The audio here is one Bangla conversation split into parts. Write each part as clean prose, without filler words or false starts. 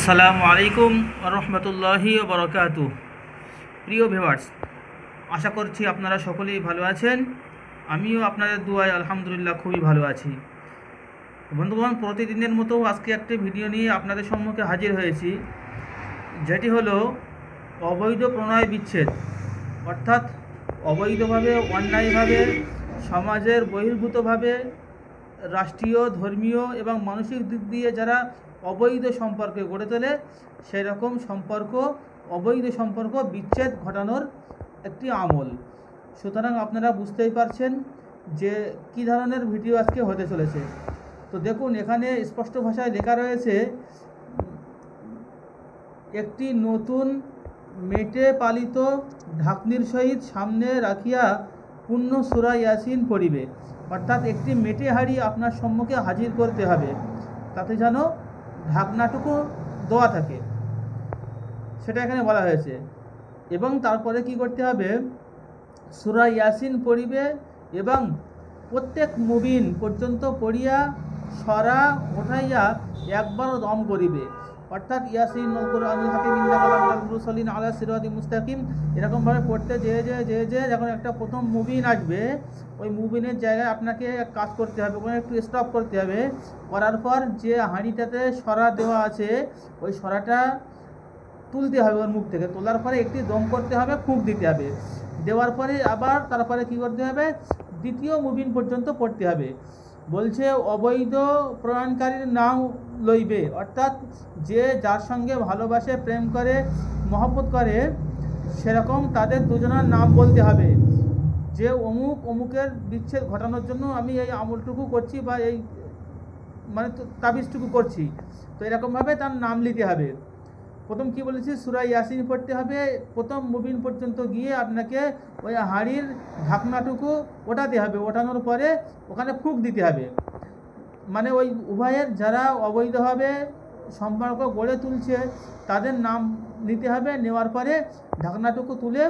আসসালামু আলাইকুম রহমতুল্লাহি বরকাতু। প্রিয় ভিউয়ার্স, আশা করছি আপনারা সকলেই ভালো আছেন। আমিও আপনাদের দুয়ায় আলহামদুলিল্লাহ খুবই ভালো আছি। বন্ধুগণ, প্রতিদিনের মতো আজকে একটি ভিডিও নিয়ে আপনাদের সম্মুখে হাজির হয়েছি, যেটি হলো অবৈধ প্রণয় বিচ্ছেদ, অর্থাৎ অবৈধভাবে, অন্যায়ভাবে, সমাজের বহির্ভূতভাবে, রাষ্ট্রীয়, ধর্মীয় এবং মানসিক দিক দিয়ে যারা অবৈধ সম্পর্ক গড়ে তোলে, সেই রকম সম্পর্ক, অবৈধ সম্পর্ক বিচ্ছেদ ঘটানোর একটি আমল। সুতরাং আপনারা বুঝতেই পারছেন যে কী ধরনের ভিডিও আজকে হতে চলেছে। তো দেখুন, এখানে স্পষ্ট ভাষায় লেখা রয়েছে, একটি নতুন মেটে পালিত ঢাকনির সহিত সামনে রাখিয়া পূর্ণ সূরা ইয়াসিন পড়িবে। অর্থাৎ একটি মেটে হাঁড়ি আপনার সম্মুখে হাজির করতে হবে, তাতে যেন ঢাকনাটুকু দেওয়া থাকে, সেটা এখানে বলা হয়েছে। এবং তারপরে কি করতে হবে, সূরা ইয়াসিন পড়িবে এবং প্রত্যেক মুবিন পর্যন্ত পড়িয়া সরা ওঠাইয়া একবার দম করিবে। অর্থাৎ ইয়াসিন ওয়াল কুরআনিল হাকিম ইন্নাকা লামিনাল মুরসালিন আলা সিরাতিম মুস্তাকিম, এরকমভাবে পড়তে যে যখন একটা প্রথম মুবিন আসবে, ওই মুবিনের জায়গায় আপনাকে কাজ করতে হবে, ওখানে একটু স্টপ করতে হবে। করার পর যে হাঁড়িটাতে সরা দেওয়া আছে, ওই সরাটা তুলতে হবে ওর মুখ থেকে। তোলার পরে একটি দম করতে হবে, ফুঁক দিতে হবে। দেওয়ার পরে আবার তারপরে কী করতে হবে, দ্বিতীয় মুবিন পর্যন্ত পড়তে হবে। বলছে অবৈধ প্রণয়নকারীর নাম লইবে, অর্থাৎ যে যার সঙ্গে ভালোবাসে, প্রেম করে, মহব্বত করে, সেরকম তাদের দুজনের নাম বলতে হবে, যে অমুক অমুকের বিচ্ছেদ ঘটানোর জন্য আমি এই আমলটুকু করছি বা এই মানে তাবিজটুকু করছি। তো এরকমভাবে তার নাম নিতে হবে। প্রথম কি বলেছি, সূরা ইয়াসিন পড়তে হবে, প্রথম মুবিন পর্যন্ত গিয়ে আপনাকে ওই হাঁড়ির ঢাকনাটুকু ওঠাতে হবে। ওঠানোর পরে ওখানে ফুঁক দিতে হবে। মানে ওই উভয়ের যারা অবৈধভাবে সম্পর্ক গড়ে তুলছে তাদের নাম নিতে হবে। নেওয়ার পরে ঢাকনাটুকু তুলে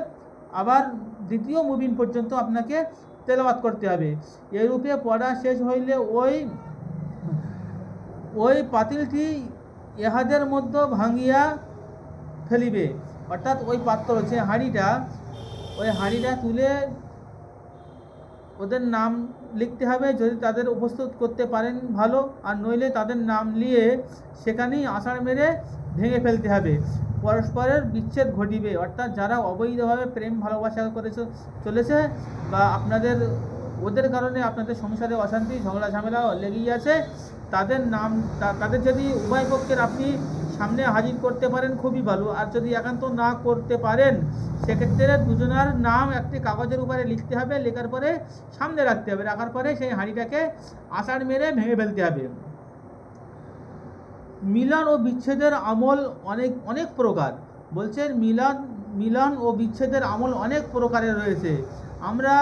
আবার দ্বিতীয় মুবিন পর্যন্ত আপনাকে তেলাওয়াত করতে হবে। এরূপে পড়া শেষ হইলে ওই পাতিলটি ইহাদের মধ্যে ভাঙিয়া ফেলিবে। অর্থাৎ ওই পাত্র, যে হাঁড়িটা, ওই হাঁড়িটা তুলে ওদের নাম লিখতে হবে। যদি তাদের উপস্থিত করতে পারেন ভালো, আর নইলে তাদের নাম নিয়ে সেখানেই আষাঢ় মেরে ভেঙে ফেলতে হবে। পরস্পরের বিচ্ছেদ ঘটিবে। অর্থাৎ যারা অবৈধভাবে প্রেম ভালোবাসা করে চলেছে বা ওদের কারণে আপনাদের সংসারে অশান্তি, ঝগড়া ঝামেলা লেগেই আছে, তাদের যদি উভয় পক্ষের আপনি সামনে হাজির করতে পারেন খুবই ভালো। আর যদি একান্ত না করতে পারেন, সেক্ষেত্রে দুজনের নাম একটি কাগজের উপরে লিখতে হবে। লেখার পরে সামনে রাখতে হবে। রাখার পরে সেই হাঁড়িটাকে আষাঢ় মেরে ভেঙে ফেলতে হবে। মিলন ও বিচ্ছেদের আমল অনেক প্রকার। বলছেন মিলন ও বিচ্ছেদের আমল অনেক প্রকারের রয়েছে। আমরা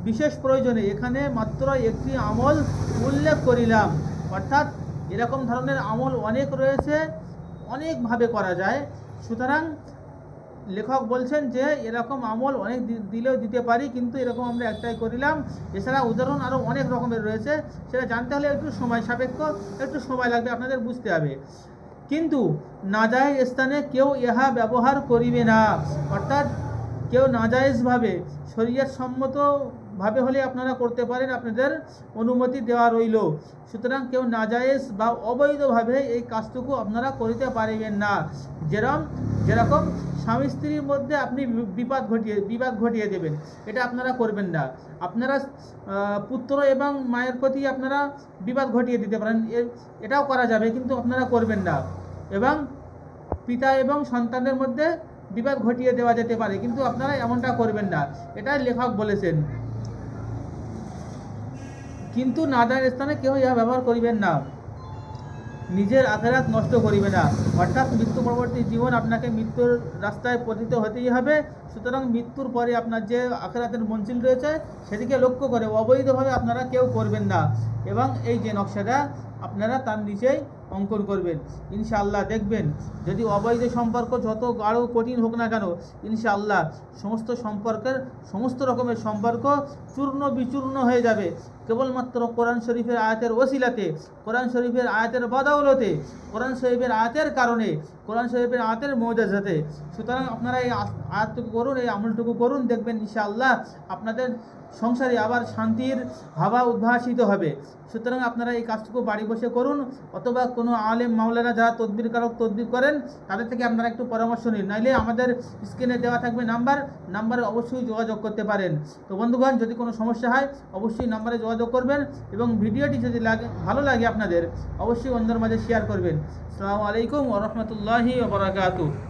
বিশেষ প্রয়োজনে এখানে মাত্র একটি আমল উল্লেখ করিলাম। অর্থাৎ এরকম ধরনের আমল অনেক রয়েছে, অনেকভাবে করা যায়। সুতরাং লেখক বলছেন যে এরকম আমল অনেক দিলেও দিতে পারি, কিন্তু এরকম আমরা একটাই করিলাম। এছাড়া উদাহরণ আরও অনেক রকমের রয়েছে, সেটা জানতে হলে একটু সময় সাপেক্ষ, একটু সময় লাগবে, আপনাদের বুঝতে হবে। কিন্তু নাজায়েজ স্থানে কেউ ইহা ব্যবহার করিবে না। অর্থাৎ কেউ নাজায়েজভাবে, শরীয়ত সম্মতভাবে হলে আপনারা করতে পারেন, আপনাদের অনুমতি দেওয়া রইল। সুতরাং কেউ নাজায়েজ বা অবৈধভাবে এই কাজটুকু আপনারা করিতে পারিবেন না। যেরকম স্বামী স্ত্রীর মধ্যে আপনি বিবাদ ঘটিয়ে দেবেন, এটা আপনারা করবেন না। আপনারা পুত্র এবং মায়ের প্রতি আপনারা বিবাদ ঘটিয়ে দিতে পারেন, এটাও করা যাবে, কিন্তু আপনারা করবেন না। এবং পিতা এবং সন্তানের মধ্যে বিবাদ ঘটিয়ে দেওয়া যেতে পারে, কিন্তু আপনারা এমনটা করবেন না, এটাই লেখক বলেছেন। কিন্তু নাজায়েজ স্থানে কেউ ইহা ব্যবহার করিবেন না। নিজের আখিরাত নষ্ট করিবে না। অর্থাৎ মৃত্যু পরবর্তী জীবন আপনাকে মৃত্যুর রাস্তায় পতিত হতেই হবে। সুতরাং মৃত্যুর পরে আপনার যে আখিরাতের মঞ্জিল রয়েছে, সেদিকে লক্ষ্য করে অবৈধভাবে আপনারা কেউ করবেন না। এবং এই যে নকশাটা আপনারা তার নিচেই অঙ্কন করবেন। ইনশাআল্লাহ দেখবেন, যদি অবৈধ সম্পর্ক যত গাঢ় কঠিন হোক না কেন, ইনশাআল্লাহ সমস্ত রকমের সম্পর্ক চূর্ণ বিচূর্ণ হয়ে যাবে। কেবলমাত্র কোরআন শরীফের আয়াতের ওসিলাতে, কোরআন শরীফের আয়াতের বদৌলতে, কোরআন শরীফের আয়াতের কারণে, কোরআন শরীফের আয়াতের মৌজাজাতে। সুতরাং আপনারা এই আয়াতটুকু করুন, এই আমলটুকু করুন, দেখবেন ইনশাআল্লাহ আপনাদের সংসারে আবার শান্তির হাওয়া উদ্ভাসিত হবে। সুতরাং আপনারা এই কাজটুকু বাড়ি বসে করুন, অথবা কোনো আলেম মাওলানা যারা তদবিরকারক তদবির করেন তাদের থেকে আপনারা একটু পরামর্শ নিন, নাইলে আমাদের স্ক্রিনে দেওয়া থাকবে নাম্বারে অবশ্যই যোগাযোগ করতে পারেন। তো বন্ধুগণ, যদি কোনো সমস্যা হয় অবশ্যই নাম্বারে যোগাযোগ করবেন, এবং ভিডিওটি যদি ভালো লাগে আপনাদের অবশ্যই অন্যের মাঝে শেয়ার করবেন। আসসালামু আলাইকুম ওয়া রাহমাতুল্লাহি ওয়া বারাকাতুহু।